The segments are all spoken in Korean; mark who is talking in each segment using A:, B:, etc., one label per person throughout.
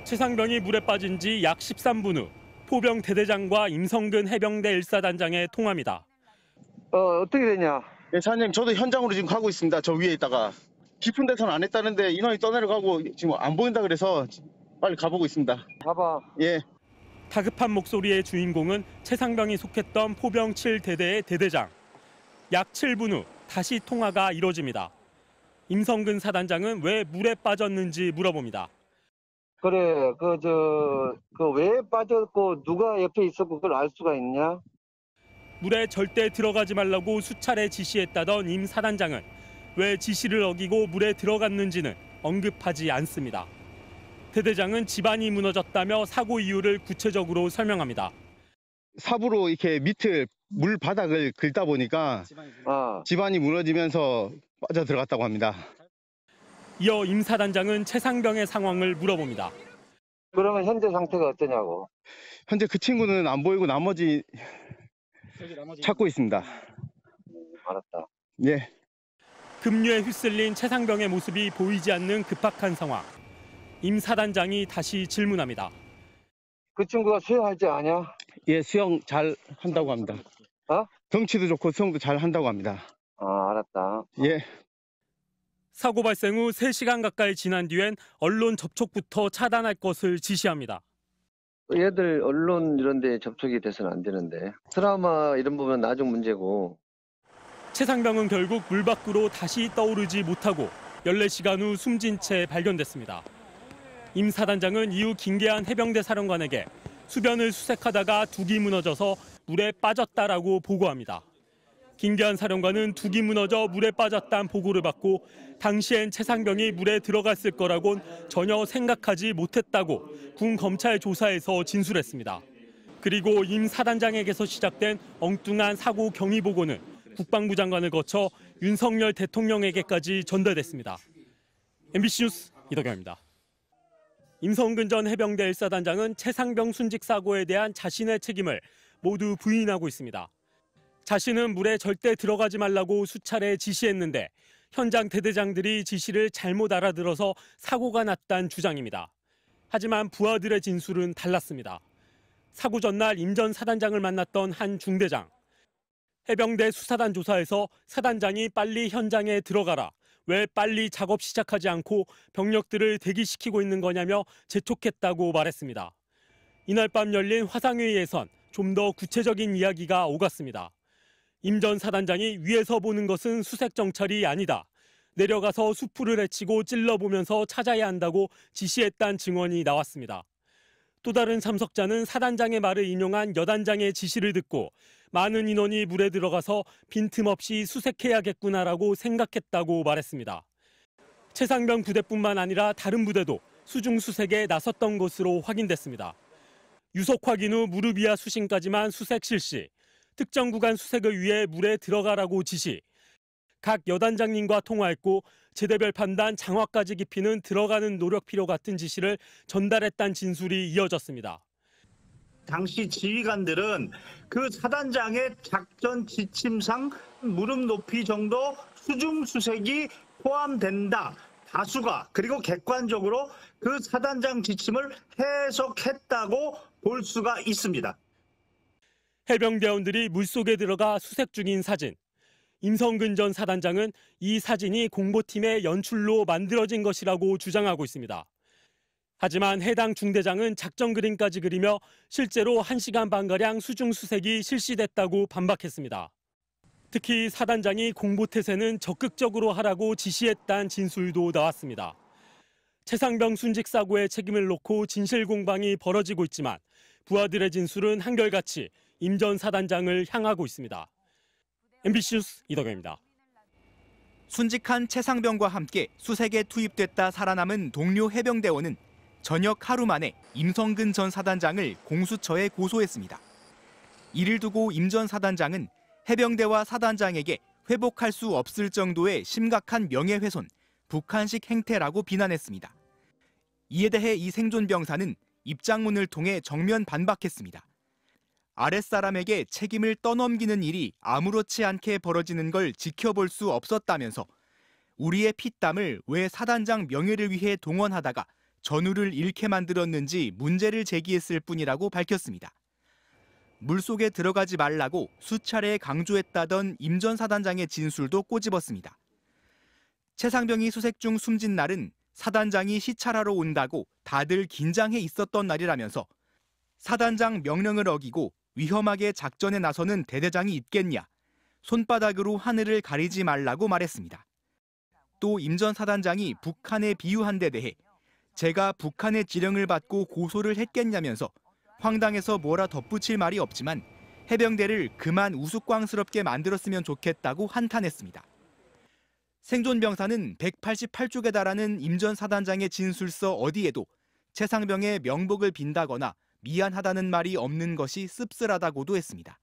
A: 최상병이 물에 빠진 지 약 13분 후 포병 대대장과 임성근 해병대 1사단장의 통화입니다.
B: 어떻게 되냐?
C: 네, 사장님, 저도 현장으로 지금 가고 있습니다. 저 위에 있다가. 깊은 데서는 안 했다는데 인원이 떠내려가고 지금 안 보인다 그래서 빨리 가보고 있습니다.
B: 가봐.
C: 예.
A: 다급한 목소리의 주인공은 최상병이 속했던 포병 7대대의 대대장. 약 7분 후 다시 통화가 이뤄집니다. 임성근 사단장은 왜 물에 빠졌는지 물어봅니다.
B: 그래, 왜 빠졌고 누가 옆에 있었고 그걸 알 수가 있냐?
A: 물에 절대 들어가지 말라고 수차례 지시했다던 임 사단장은 왜 지시를 어기고 물에 들어갔는지는 언급하지 않습니다. 대대장은 집안이 무너졌다며 사고 이유를 구체적으로 설명합니다.
C: 삽으로 이렇게 밑을 물 바닥을 긁다 보니까 집안이 무너지면서 빠져 들어갔다고 합니다.
A: 이어 임 사단장은 최상병의 상황을 물어봅니다.
B: 그러면 현재 상태가 어떠냐고?
C: 현재 그 친구는 안 보이고 나머지 찾고 있습니다.
B: 알았다.
C: 예.
A: 급류에 휩쓸린 최상병의 모습이 보이지 않는 급박한 상황. 임 사단장이 다시 질문합니다.
B: 그 친구가 수영할지 아냐?
C: 예, 수영 잘 한다고 합니다. 덩치도 좋고 수영도 잘 한다고 합니다.
B: 알았다.
C: 예.
A: 사고 발생 후 3시간 가까이 지난 뒤엔 언론 접촉부터 차단할 것을 지시합니다.
B: 얘들 언론 이런 데 접촉이 돼서는 안 되는데. 트라우마 이런 부분은 나중 문제고.
A: 최상병은 결국 물 밖으로 다시 떠오르지 못하고 14시간 후 숨진 채 발견됐습니다. 임 사단장은 이후 김계한 해병대 사령관에게 수변을 수색하다가 둑이 무너져서 물에 빠졌다라고 보고합니다. 김계한 사령관은 둑이 무너져 물에 빠졌다는 보고를 받고 당시엔 최상병이 물에 들어갔을 거라곤 전혀 생각하지 못했다고 군 검찰 조사에서 진술했습니다. 그리고 임 사단장에게서 시작된 엉뚱한 사고 경위 보고는 국방부 장관을 거쳐 윤석열 대통령에게까지 전달됐습니다. MBC 뉴스 이덕영입니다. 임성근 전 해병대 1사단장은 최상병 순직 사고에 대한 자신의 책임을 모두 부인하고 있습니다. 자신은 물에 절대 들어가지 말라고 수차례 지시했는데 현장 대대장들이 지시를 잘못 알아들어서 사고가 났다는 주장입니다. 하지만 부하들의 진술은 달랐습니다. 사고 전날 임 전 사단장을 만났던 한 중대장. 해병대 수사단 조사에서 사단장이 빨리 현장에 들어가라. 왜 빨리 작업 시작하지 않고 병력들을 대기시키고 있는 거냐며 재촉했다고 말했습니다. 이날 밤 열린 화상회의에선 좀 더 구체적인 이야기가 오갔습니다. 임 전 사단장이 위에서 보는 것은 수색 정찰이 아니다. 내려가서 수풀을 헤치고 찔러보면서 찾아야 한다고 지시했다는 증언이 나왔습니다. 또 다른 참석자는 사단장의 말을 인용한 여단장의 지시를 듣고 많은 인원이 물에 들어가서 빈틈없이 수색해야겠구나라고 생각했다고 말했습니다. 최상병 부대뿐만 아니라 다른 부대도 수중 수색에 나섰던 것으로 확인됐습니다. 유속 확인 후 무릎 이하 수심까지만 수색 실시, 특정 구간 수색을 위해 물에 들어가라고 지시, 각 여단장님과 통화했고 제대별 판단, 장화까지 깊이는 들어가는 노력 필요 같은 지시를 전달했다는 진술이 이어졌습니다.
D: 당시 지휘관들은 그 사단장의 작전 지침상 무릎 높이 정도 수중 수색이 포함된다. 다수가 그리고 객관적으로 그 사단장 지침을 해석했다고 볼 수가 있습니다.
A: 해병대원들이 물속에 들어가 수색 중인 사진. 임성근 전 사단장은 이 사진이 공보팀의 연출로 만들어진 것이라고 주장하고 있습니다. 하지만 해당 중대장은 작전 그림까지 그리며 실제로 1시간 반가량 수중 수색이 실시됐다고 반박했습니다. 특히 사단장이 공보태세는 적극적으로 하라고 지시했다는 진술도 나왔습니다. 최상병 순직 사고의 책임을 놓고 진실 공방이 벌어지고 있지만 부하들의 진술은 한결같이 임 전 사단장을 향하고 있습니다. MBC 뉴스 이덕영입니다.
E: 순직한 최상병과 함께 수색에 투입됐다 살아남은 동료 해병대원은 저녁 하루 만에 임성근 전 사단장을 공수처에 고소했습니다. 이를 두고 임 전 사단장은 해병대와 사단장에게 회복할 수 없을 정도의 심각한 명예훼손, 북한식 행태라고 비난했습니다. 이에 대해 이 생존병사는 입장문을 통해 정면 반박했습니다. 아랫사람에게 책임을 떠넘기는 일이 아무렇지 않게 벌어지는 걸 지켜볼 수 없었다면서 우리의 피땀을 왜 사단장 명예를 위해 동원하다가 전우를 잃게 만들었는지 문제를 제기했을 뿐이라고 밝혔습니다. 물속에 들어가지 말라고 수차례 강조했다던 임 전 사단장의 진술도 꼬집었습니다. 최상병이 수색 중 숨진 날은 사단장이 시찰하러 온다고 다들 긴장해 있었던 날이라면서 사단장 명령을 어기고 위험하게 작전에 나서는 대대장이 있겠냐, 손바닥으로 하늘을 가리지 말라고 말했습니다. 또 임 전 사단장이 북한에 비유한 데 대해 제가 북한의 지령을 받고 고소를 했겠냐면서 황당해서 뭐라 덧붙일 말이 없지만 해병대를 그만 우스꽝스럽게 만들었으면 좋겠다고 한탄했습니다. 생존 병사는 188쪽에 달하는 임 전 사단장의 진술서 어디에도 최상병의 명복을 빈다거나 미안하다는 말이 없는 것이 씁쓸하다고도 했습니다.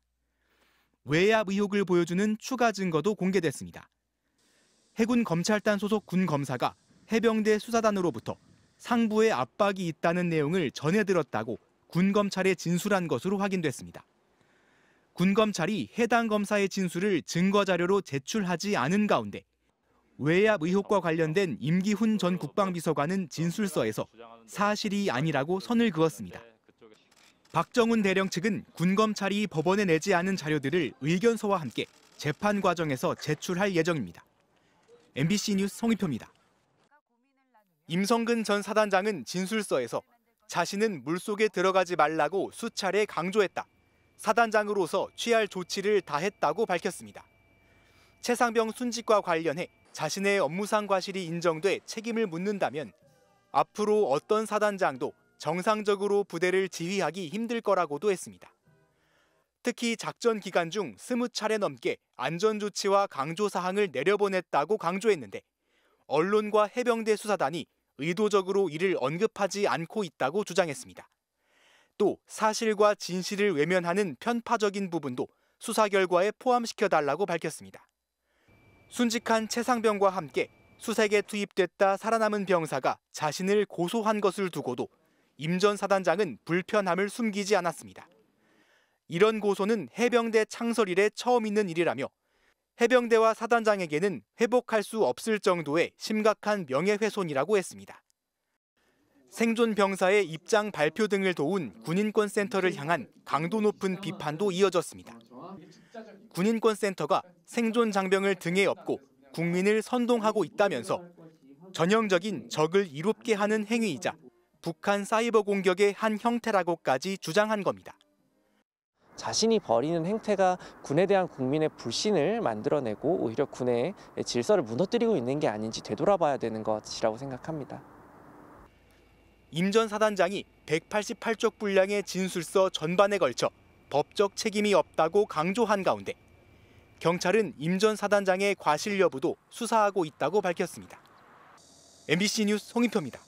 E: 외압 의혹을 보여주는 추가 증거도 공개됐습니다. 해군 검찰단 소속 군 검사가 해병대 수사단으로부터 상부에 압박이 있다는 내용을 전해 들었다고 군 검찰에 진술한 것으로 확인됐습니다. 군 검찰이 해당 검사의 진술을 증거 자료로 제출하지 않은 가운데 외압 의혹과 관련된 임기훈 전 국방비서관은 진술서에서 사실이 아니라고 선을 그었습니다. 박정훈 대령 측은 군 검찰이 법원에 내지 않은 자료들을 의견서와 함께 재판 과정에서 제출할 예정입니다. MBC 뉴스 송희표입니다. 임성근 전 사단장은 진술서에서 자신은 물속에 들어가지 말라고 수차례 강조했다. 사단장으로서 취할 조치를 다했다고 밝혔습니다. 최상병 순직과 관련해 자신의 업무상 과실이 인정돼 책임을 묻는다면 앞으로 어떤 사단장도 정상적으로 부대를 지휘하기 힘들 거라고도 했습니다. 특히 작전 기간 중 20차례 넘게 안전조치와 강조사항을 내려보냈다고 강조했는데 언론과 해병대 수사단이 의도적으로 이를 언급하지 않고 있다고 주장했습니다. 또 사실과 진실을 외면하는 편파적인 부분도 수사 결과에 포함시켜달라고 밝혔습니다. 순직한 최상병과 함께 수색에 투입됐다 살아남은 병사가 자신을 고소한 것을 두고도 임 전 사단장은 불편함을 숨기지 않았습니다. 이런 고소는 해병대 창설 이래 처음 있는 일이라며 해병대와 사단장에게는 회복할 수 없을 정도의 심각한 명예훼손이라고 했습니다. 생존 병사의 입장 발표 등을 도운 군인권센터를 향한 강도 높은 비판도 이어졌습니다. 군인권센터가 생존 장병을 등에 업고 국민을 선동하고 있다면서 전형적인 적을 이롭게 하는 행위이자 북한 사이버 공격의 한 형태라고까지 주장한 겁니다.
F: 자신이 벌이는 행태가 군에 대한 국민의 불신을 만들어내고 오히려 군의 질서를 무너뜨리고 있는 게 아닌지 되돌아봐야 되는 것이라고 생각합니다.
E: 임 전 사단장이 188쪽 분량의 진술서 전반에 걸쳐 법적 책임이 없다고 강조한 가운데 경찰은 임 전 사단장의 과실 여부도 수사하고 있다고 밝혔습니다. MBC 뉴스 송희표입니다.